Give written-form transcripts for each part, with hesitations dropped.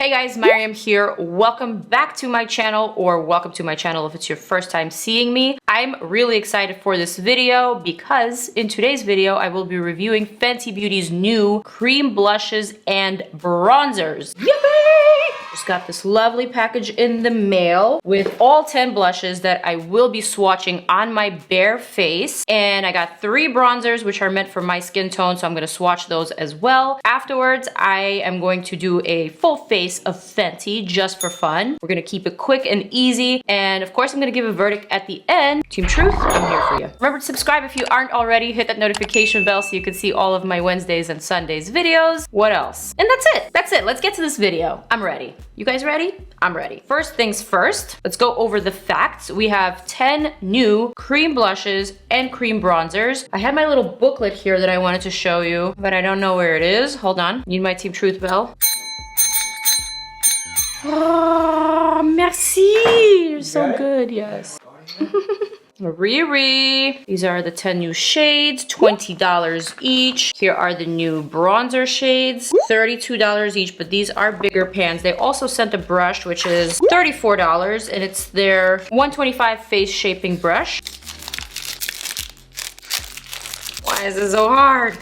Hey guys, Maryam here. Welcome back to my channel, or welcome to my channel if it's your first time seeing me. I'm really excited for this video because in today's video, I will be reviewing Fenty Beauty's new cream blushes and bronzers. Yippee! Just got this lovely package in the mail with all 10 blushes that I will be swatching on my bare face. And I got 3 bronzers, which are meant for my skin tone, so I'm gonna swatch those as well. Afterwards, I am going to do a full face of Fenty just for fun. We're gonna keep it quick and easy. And of course, I'm gonna give a verdict at the end. Team Truth, I'm here for you. Remember to subscribe if you aren't already. Hit that notification bell so you can see all of my Wednesdays and Sundays videos. What else? And that's it. That's it. Let's get to this video. I'm ready. You guys ready? I'm ready. First things first, let's go over the facts. We have 10 new cream blushes and cream bronzers. I had my little booklet here that I wanted to show you, but I don't know where it is. Hold on. Need my Team Truth bell. Oh, merci. You're so good. Yes. Riri. These are the 10 new shades, $20 each. Here are the new bronzer shades, $32 each, but these are bigger pans. They also sent a brush, which is $34, and it's their 125 face shaping brush. Why is this so hard?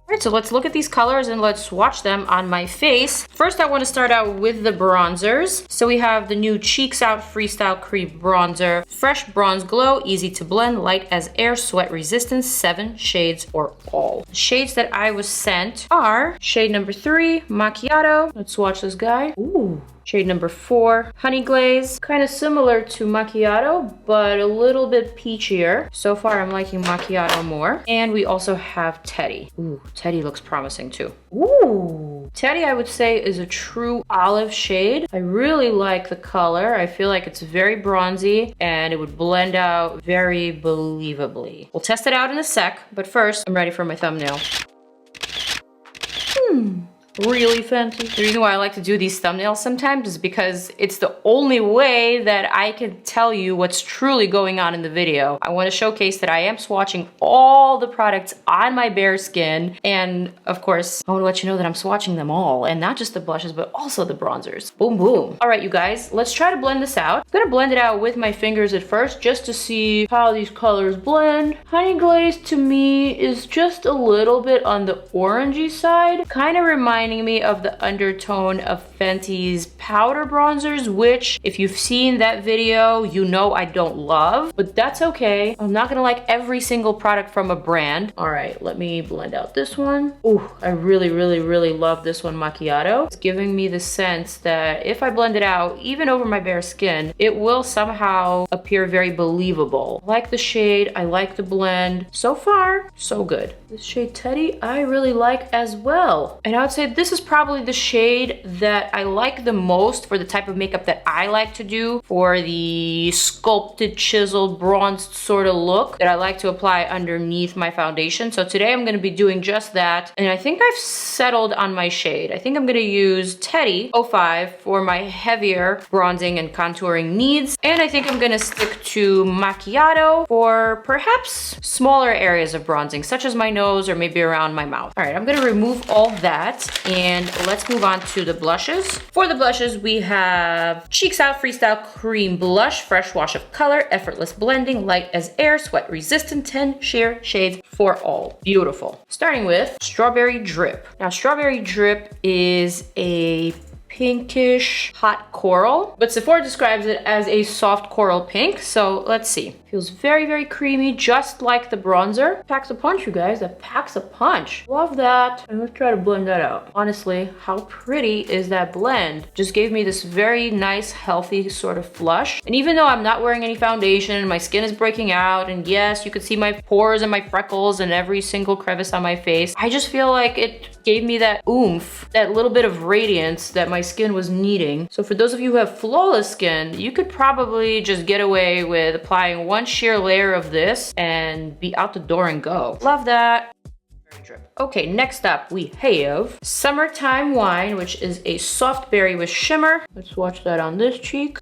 Alright, so let's look at these colors and let's swatch them on my face. First, I want to start out with the bronzers. So we have the new Cheeks Out Freestyle Cream Bronzer. Fresh bronze glow, easy to blend, light as air, sweat resistant, 7 shades or all. The shades that I was sent are shade number 3, Macchiato. Let's swatch this guy. Ooh. Shade number 4, Honey Glaze. Kind of similar to Macchiato, but a little bit peachier. So far, I'm liking Macchiato more. And we also have Teddy. Ooh, Teddy looks promising too. Ooh. Teddy, I would say, is a true olive shade. I really like the color. I feel like it's very bronzy and it would blend out very believably. We'll test it out in a sec, but first, I'm ready for my thumbnail. Really Fenty. The reason why I like to do these thumbnails sometimes is because it's the only way that I can tell you what's truly going on in the video. I want to showcase that I am swatching all the products on my bare skin, and of course, I want to let you know that I'm swatching them all, and not just the blushes, but also the bronzers. Boom, boom. All right, you guys, let's try to blend this out. I'm gonna blend it out with my fingers at first, just to see how these colors blend. Honey Glaze to me is just a little bit on the orangey side, kind of reminding me of the undertone of Fenty's powder bronzers, which if you've seen that video, you know I don't love, but that's okay. I'm not gonna like every single product from a brand. All right, let me blend out this one. Ooh, I really love this one, Macchiato. It's giving me the sense that if I blend it out, even over my bare skin, it will somehow appear very believable. I like the shade, I like the blend. So far, so good. This shade Teddy, I really like as well. And I would say this is probably the shade that I like the most for the type of makeup that I like to do, for the sculpted, chiseled, bronzed sort of look that I like to apply underneath my foundation. So today I'm going to be doing just that. And I think I've settled on my shade. I think I'm going to use Teddy 05 for my heavier bronzing and contouring needs. And I think I'm going to stick to Macchiato for perhaps smaller areas of bronzing, such as my nose or maybe around my mouth. All right, I'm going to remove all that and let's move on to the blushes. For the blushes, we have Cheeks Out Freestyle Cream Blush, fresh wash of color, effortless blending, light as air, sweat resistant, 10 sheer shades for all. Beautiful. Starting with Strawberry Drip. Now, Strawberry Drip is a pinkish hot coral, but Sephora describes it as a soft coral pink. So let's see. Feels very creamy, just like the bronzer. Packs a punch, you guys. That packs a punch. Love that. And let's try to blend that out. Honestly, how pretty is that blend? Just gave me this very nice, healthy sort of flush. And even though I'm not wearing any foundation, my skin is breaking out, and yes, you could see my pores and my freckles and every single crevice on my face, I just feel like it gave me that oomph, that little bit of radiance that my skin was needing. So for those of you who have flawless skin, you could probably just get away with applying one sheer layer of this and be out the door and go. Love that. Okay, next up we have Summertime Wine, which is a soft berry with shimmer. Let's swatch that on this cheek.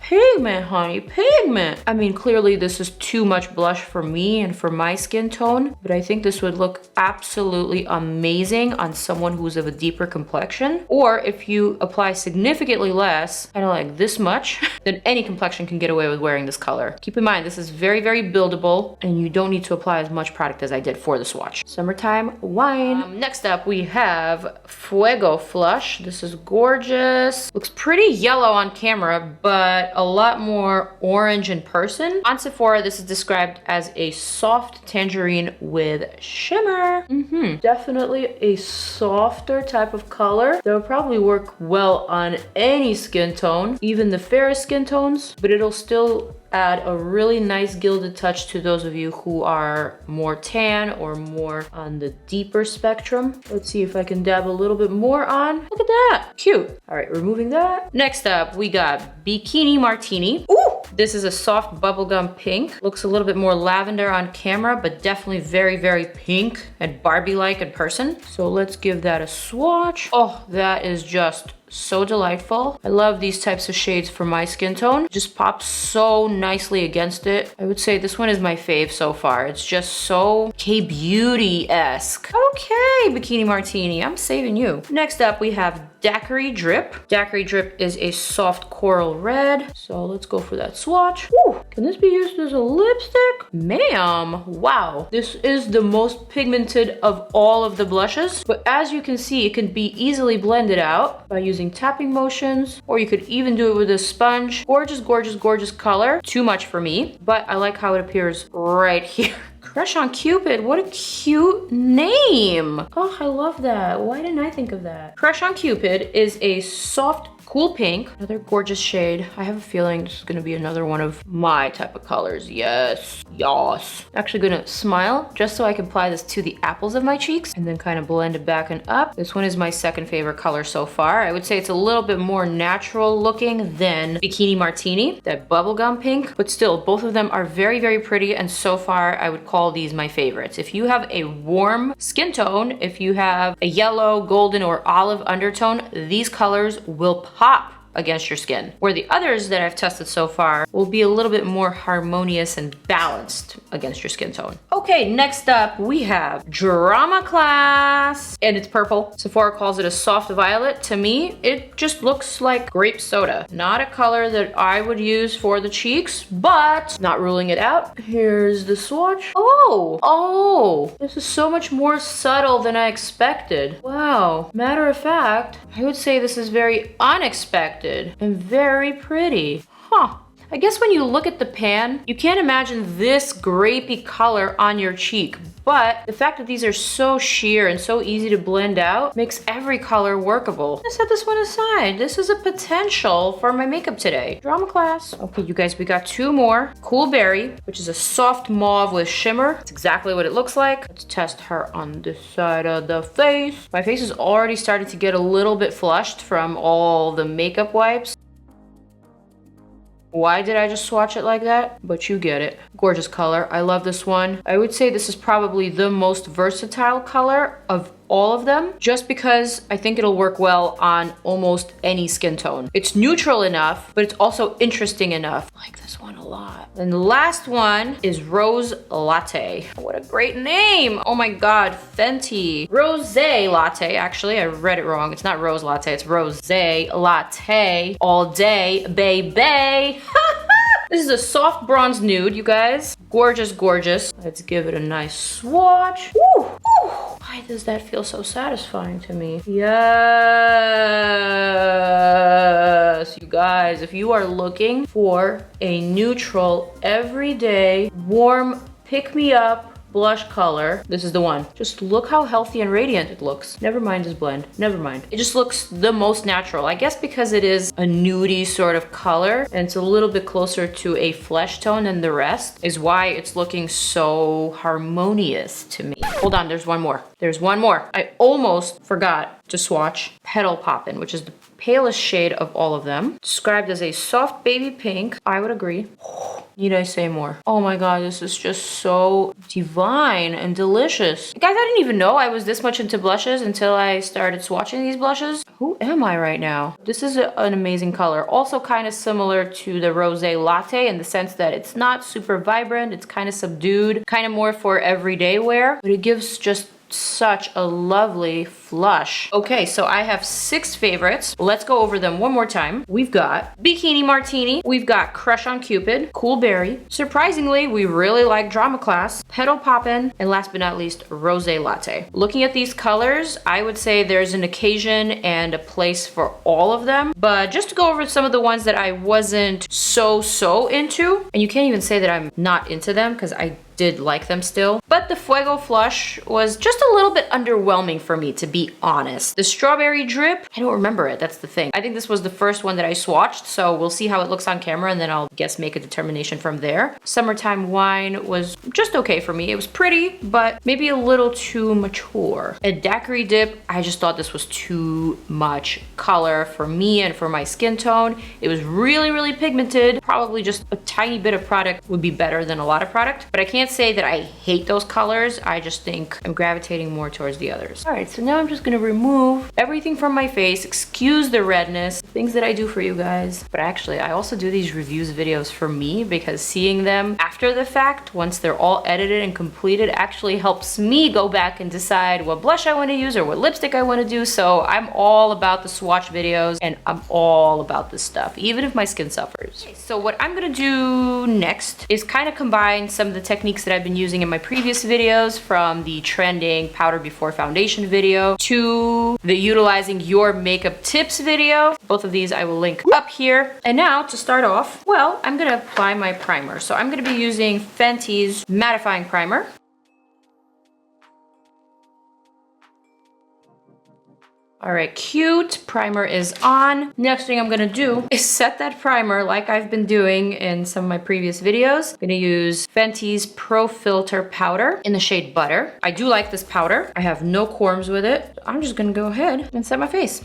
Pigment, honey, pigment. I mean, clearly this is too much blush for me and for my skin tone, but I think this would look absolutely amazing on someone who's of a deeper complexion. Or if you apply significantly less, kind of like this much, then any complexion can get away with wearing this color. Keep in mind, this is very, very buildable and you don't need to apply as much product as I did for the swatch. Summertime wine. Next up, we have Fuego Flush. This is gorgeous. Looks pretty yellow on camera, but a lot more orange in person. On Sephora, this is described as a soft tangerine with shimmer. Definitely a softer type of color that would probably work well on any skin tone, even the fairest skin tones, but it'll still add a really nice gilded touch to those of you who are more tan or more on the deeper spectrum. Let's see if I can dab a little bit more on. Look at that, cute. All right, removing that. Next up, we got Bikini Martini. Ooh, this is a soft bubblegum pink. Looks a little bit more lavender on camera, but definitely very, very pink and Barbie-like in person. So let's give that a swatch. Oh, that is just so delightful. I love these types of shades for my skin tone. Just pops so nicely against it. I would say this one is my fave so far. It's just so K-beauty-esque. Okay, Bikini Martini, I'm saving you. Next up, we have Daiquiri Drip. Daiquiri Drip is a soft coral red. So let's go for that swatch. Woo! Can this be used as a lipstick? Ma'am, wow. This is the most pigmented of all of the blushes. But as you can see, it can be easily blended out by using tapping motions, or you could even do it with a sponge. Gorgeous, gorgeous, gorgeous color. Too much for me, but I like how it appears right here. Crush on Cupid, what a cute name. Oh, I love that. Why didn't I think of that? Crush on Cupid is a soft, cool pink. Another gorgeous shade. I have a feeling this is gonna be another one of my type of colors. Yes, yes. Actually gonna smile just so I can apply this to the apples of my cheeks and then kind of blend it back and up. This one is my second favorite color so far. I would say it's a little bit more natural looking than Bikini Martini, that bubblegum pink, but still both of them are very, very pretty, and so far I would call these my favorites. If you have a warm skin tone, if you have a yellow, golden, or olive undertone, these colors will pop against your skin, where the others that I've tested so far will be a little bit more harmonious and balanced against your skin tone. Okay, next up we have Drama Class, and it's purple. Sephora calls it a soft violet. To me, it just looks like grape soda. Not a color that I would use for the cheeks, but not ruling it out. Here's the swatch. Oh, this is so much more subtle than I expected. Wow. Matter of fact, I would say this is very unexpected and very pretty. Huh. I guess when you look at the pan, you can't imagine this grapey color on your cheek, but the fact that these are so sheer and so easy to blend out makes every color workable. Let's set this one aside. This is a potential for my makeup today. Drama Class. Okay, you guys, we got two more. Cool Berry, which is a soft mauve with shimmer. That's exactly what it looks like. Let's test her on this side of the face. My face is already starting to get a little bit flushed from all the makeup wipes. Why did I just swatch it like that? But you get it. Gorgeous color. I love this one. I would say this is probably the most versatile color of all of them, just because I think it'll work well on almost any skin tone. It's neutral enough, but it's also interesting enough. I like this one a lot. And the last one is Rose Latte. What a great name. Oh my God, Fenty. Rose Latte, actually, I read it wrong. It's not Rose Latte, it's Rose Latte. All day, baby. This is a soft bronze nude, you guys. Gorgeous, gorgeous. Let's give it a nice swatch. Woo, woo. Why does that feel so satisfying to me? Yes, you guys, if you are looking for a neutral, everyday, warm, pick-me-up blush color, this is the one. Just look how healthy and radiant it looks. Never mind this blend, never mind. It just looks the most natural. I guess because it is a nudie sort of color and it's a little bit closer to a flesh tone than the rest is why it's looking so harmonious to me. Hold on, there's one more. There's one more. I almost forgot to swatch Petal Poppin', which is the palest shade of all of them. Described as a soft baby pink. I would agree. Need I say more? Oh my god, this is just so divine and delicious. Guys, I didn't even know I was this much into blushes until I started swatching these blushes. Who am I right now? This is an amazing color. Also kind of similar to the Rosé Latte in the sense that it's not super vibrant. It's kind of subdued, kind of more for everyday wear, but it gives just such a lovely flush. Okay, so I have 6 favorites. Let's go over them one more time. We've got Bikini Martini. We've got Crush on Cupid, Cool Berry. Surprisingly, we really like Drama Class, Petal Poppin', and last but not least, Rosé Latte. Looking at these colors, I would say there's an occasion and a place for all of them. But just to go over some of the ones that I wasn't so into, and you can't even say that I'm not into them because I did like them still. But the Fuego Flush was just a little bit underwhelming for me, to be honest. The Strawberry Drip, I don't remember it, that's the thing. I think this was the first one that I swatched, so we'll see how it looks on camera and then I'll guess make a determination from there. Summertime Wine was just okay for me. It was pretty, but maybe a little too mature. A Daiquiri Dip, I just thought this was too much color for me and for my skin tone. It was really pigmented. Probably just a tiny bit of product would be better than a lot of product, but I can't say that I hate those colors. I just think I'm gravitating more towards the others. All right, so now I'm just gonna remove everything from my face, excuse the redness, things that I do for you guys. But actually, I also do these reviews videos for me because seeing them after the fact, once they're all edited and completed, actually helps me go back and decide what blush I want to use or what lipstick I want to do. So I'm all about the swatch videos and I'm all about this stuff, even if my skin suffers. Okay, so what I'm gonna do next is kind of combine some of the techniques that I've been using in my previous videos, from the trending powder before foundation video to the utilizing your makeup tips video. Both of these I will link up here. And now to start off, well, I'm gonna apply my primer. So I'm gonna be using Fenty's mattifying primer. All right, cute. Primer is on. Next thing I'm gonna do is set that primer like I've been doing in some of my previous videos. I'm gonna use Fenty's Pro Filt'r powder in the shade Butter. I do like this powder. I have no qualms with it. I'm just gonna go ahead and set my face.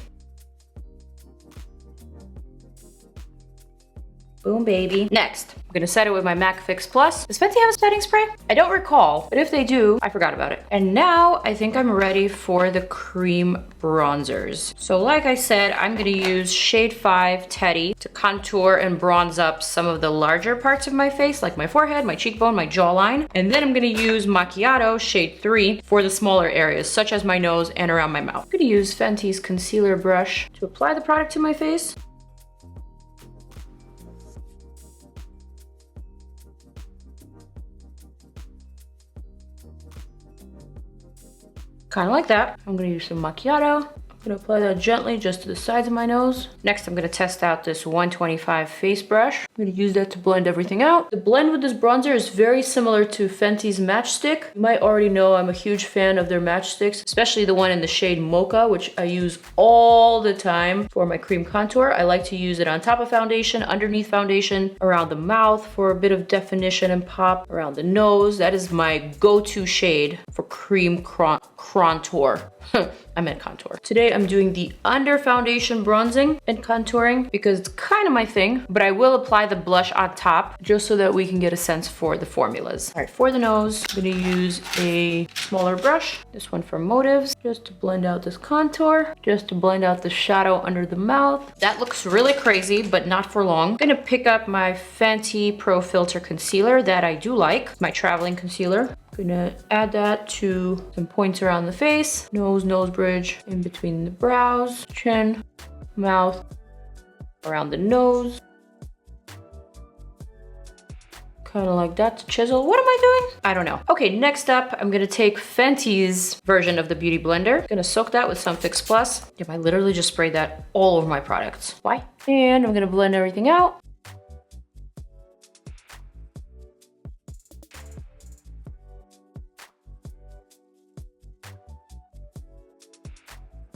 Boom, baby. Next, I'm gonna set it with my MAC Fix Plus. Does Fenty have a setting spray? I don't recall, but if they do, I forgot about it. And now I think I'm ready for the cream bronzers. So like I said, I'm gonna use shade 5 Teddy to contour and bronze up some of the larger parts of my face, like my forehead, my cheekbone, my jawline. And then I'm gonna use Macchiato shade 3 for the smaller areas, such as my nose and around my mouth. I'm gonna use Fenty's concealer brush to apply the product to my face. Kind of like that. I'm gonna use some Macchiato. I'm gonna apply that gently just to the sides of my nose. Next, I'm gonna test out this 125 face brush. I'm gonna use that to blend everything out. The blend with this bronzer is very similar to Fenty's Matchstick. You might already know I'm a huge fan of their matchsticks, especially the one in the shade Mocha, which I use all the time for my cream contour. I like to use it on top of foundation, underneath foundation, around the mouth for a bit of definition and pop, around the nose. That is my go-to shade for cream contour. I meant contour. Today I'm doing the under foundation bronzing and contouring because it's kind of my thing, but I will apply the blush on top just so that we can get a sense for the formulas. All right, for the nose, I'm gonna use a smaller brush, this one for Motives, just to blend out this contour, just to blend out the shadow under the mouth. That looks really crazy, but not for long. I'm gonna pick up my Fenty Pro Filt'r concealer that I do like, my traveling concealer. Gonna add that to some points around the face, nose bridge, in between the brows, chin, mouth, around the nose. Kind of like that to chisel. What am I doing? I don't know. Okay, next up, I'm gonna take Fenty's version of the Beauty Blender. Gonna soak that with some Fix Plus. Damn, I literally just sprayed that all over my products. Why? And I'm gonna blend everything out.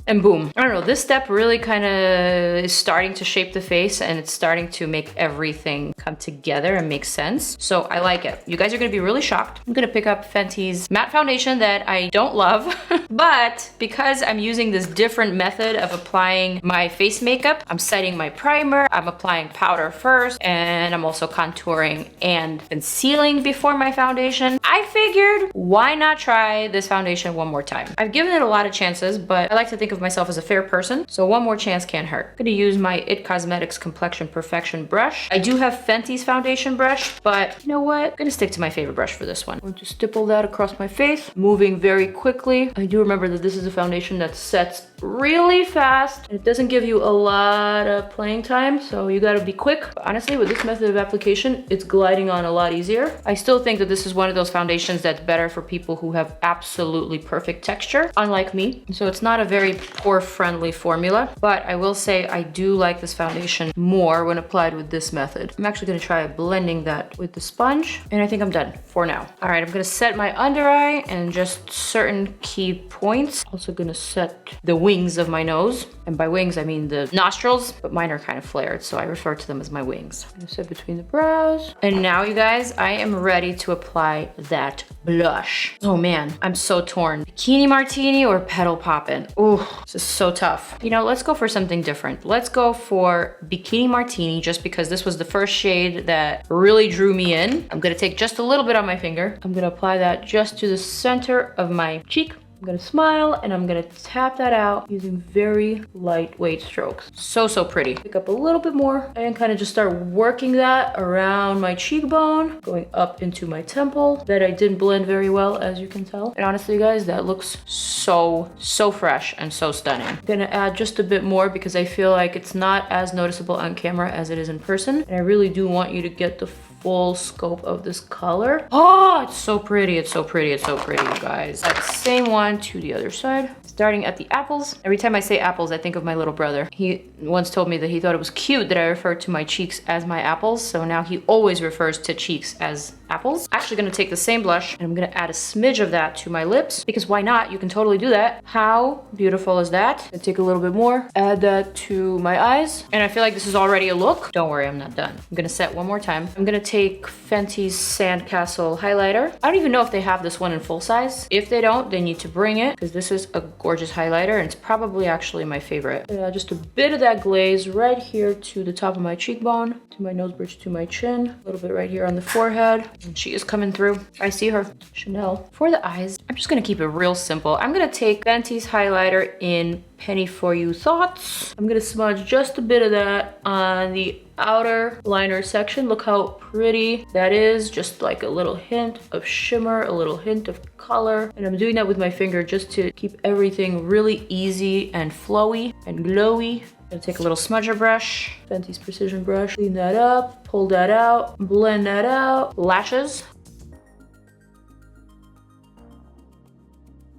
And boom. I don't know, this step really kind of is starting to shape the face and it's starting to make everything come together and make sense. So I like it. You guys are gonna be really shocked. I'm gonna pick up Fenty's matte foundation that I don't love, but because I'm using this different method of applying my face makeup, I'm setting my primer, I'm applying powder first, and I'm also contouring and concealing before my foundation. I figured, why not try this foundation one more time? I've given it a lot of chances, but I like to think of myself as a fair person, so one more chance can't hurt. I'm gonna use my IT Cosmetics Complexion Perfection brush. I do have Fenty's foundation brush, but you know what? I'm gonna stick to my favorite brush for this one. I'm going to stipple that across my face, moving very quickly. I do remember that this is a foundation that sets really fast. It doesn't give you a lot of playing time, so you gotta be quick. But honestly, with this method of application, it's gliding on a lot easier. I still think that this is one of those foundations that's better for people who have absolutely perfect texture, unlike me. So it's not a very pore-friendly formula, but I will say I do like this foundation more when applied with this method. I'm actually gonna try blending that with the sponge, and I think I'm done for now. All right, I'm gonna set my under eye and just certain key points. Also gonna set the wings of my nose. And by wings, I mean the nostrils, but mine are kind of flared, so I refer to them as my wings. I'm gonna set between the brows. And now, you guys, I am ready to apply that blush. Oh man, I'm so torn. Bikini Martini or Petal Poppin'? Ooh, this is so tough. You know, let's go for something different. Let's go for Bikini Martini, just because this was the first shade that really drew me in. I'm gonna take just a little bit on my finger. I'm gonna apply that just to the center of my cheek. I'm gonna smile and I'm gonna tap that out using very lightweight strokes. So, so pretty. Pick up a little bit more and kind of just start working that around my cheekbone, going up into my temple. That I didn't blend very well, as you can tell. And honestly, guys, that looks so, so fresh and so stunning. I'm gonna add just a bit more because I feel like it's not as noticeable on camera as it is in person. And I really do want you to get the full scope of this color. Oh, it's so pretty. It's so pretty. It's so pretty, you guys. That same one to the other side. Starting at the apples. Every time I say apples, I think of my little brother. He once told me that he thought it was cute that I referred to my cheeks as my apples. So now he always refers to cheeks as apples. Actually gonna take the same blush and I'm gonna add a smidge of that to my lips because why not? You can totally do that. How beautiful is that? Gonna take a little bit more, add that to my eyes. And I feel like this is already a look. Don't worry, I'm not done. I'm gonna set one more time. I'm gonna take Fenty's Sandcastle highlighter. I don't even know if they have this one in full size. If they don't, they need to bring it because this is a gorgeous highlighter and it's probably actually my favorite. Just a bit of that glaze right here to the top of my cheekbone, to my nose bridge, to my chin, a little bit right here on the forehead. And she is coming through. I see her. Chanel. For the eyes, I'm just gonna keep it real simple. I'm gonna take Fenty's highlighter in Penny For You Thoughts. I'm gonna smudge just a bit of that on the outer liner section. Look how pretty that is. Just like a little hint of shimmer, a little hint of color. And I'm doing that with my finger just to keep everything really easy and flowy and glowy. I'm gonna take a little smudger brush, Fenty's Precision brush, clean that up, pull that out, blend that out. Lashes.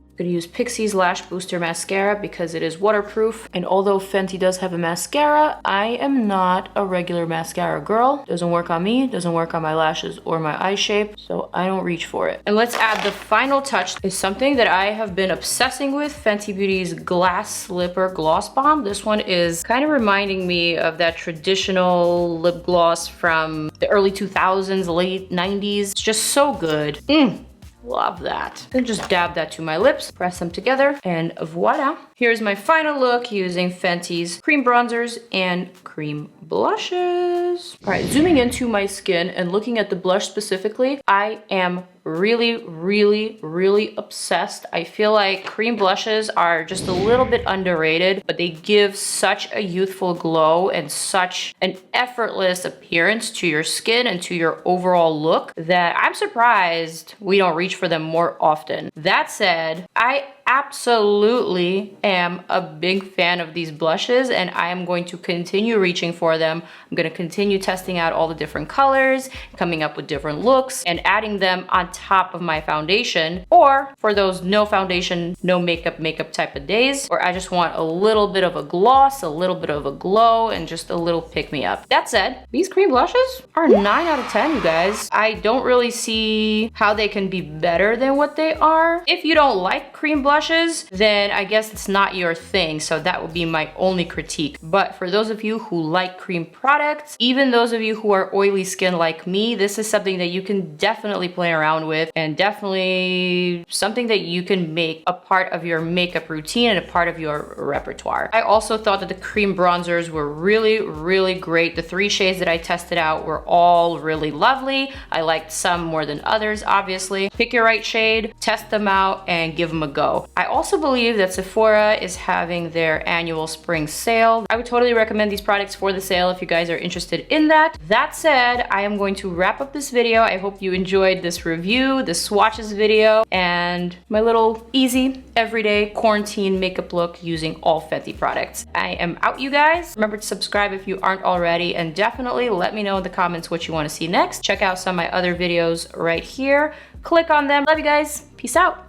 I'm gonna use PIXI's Lash Booster Mascara because it is waterproof. And although Fenty does have a mascara, I am not a regular mascara girl. Doesn't work on me, doesn't work on my lashes or my eye shape, so I don't reach for it. And let's add the final touch. Is something that I have been obsessing with, Fenty Beauty's Glass Slipper Gloss Bomb. This one is kind of reminding me of that traditional lip gloss from the early 2000s, late 90s. It's just so good. Love that. And just dab that to my lips, press them together, and voila. Here's my final look using Fenty's cream bronzers and cream blushes. All right, zooming into my skin and looking at the blush specifically, I am really, really, really obsessed. I feel like cream blushes are just a little bit underrated, but they give such a youthful glow and such an effortless appearance to your skin and to your overall look that I'm surprised we don't reach for them more often. That said, I absolutely am a big fan of these blushes and I am going to continue reaching for them. I'm going to continue testing out all the different colors, coming up with different looks and adding them on top of my foundation, or for those no foundation, no makeup type of days, or I just want a little bit of a gloss, a little bit of a glow, and just a little pick me up. That said, these cream blushes are 9 out of 10, you guys. I don't really see how they can be better than what they are. If you don't like cream blushes, blushes, then I guess it's not your thing. So that would be my only critique. But for those of you who like cream products, even those of you who are oily skin like me, this is something that you can definitely play around with, and definitely something that you can make a part of your makeup routine and a part of your repertoire. I also thought that the cream bronzers were really great. The 3 shades that I tested out were all really lovely. I liked some more than others, obviously. Pick your right shade, test them out, and give them a go. I also believe that Sephora is having their annual spring sale. I would totally recommend these products for the sale if you guys are interested in that. That said, I am going to wrap up this video. I hope you enjoyed this review, the swatches video, and my little easy, everyday quarantine makeup look using all Fenty products. I am out, you guys. Remember to subscribe if you aren't already, and definitely let me know in the comments what you want to see next. Check out some of my other videos right here. Click on them. Love you guys. Peace out.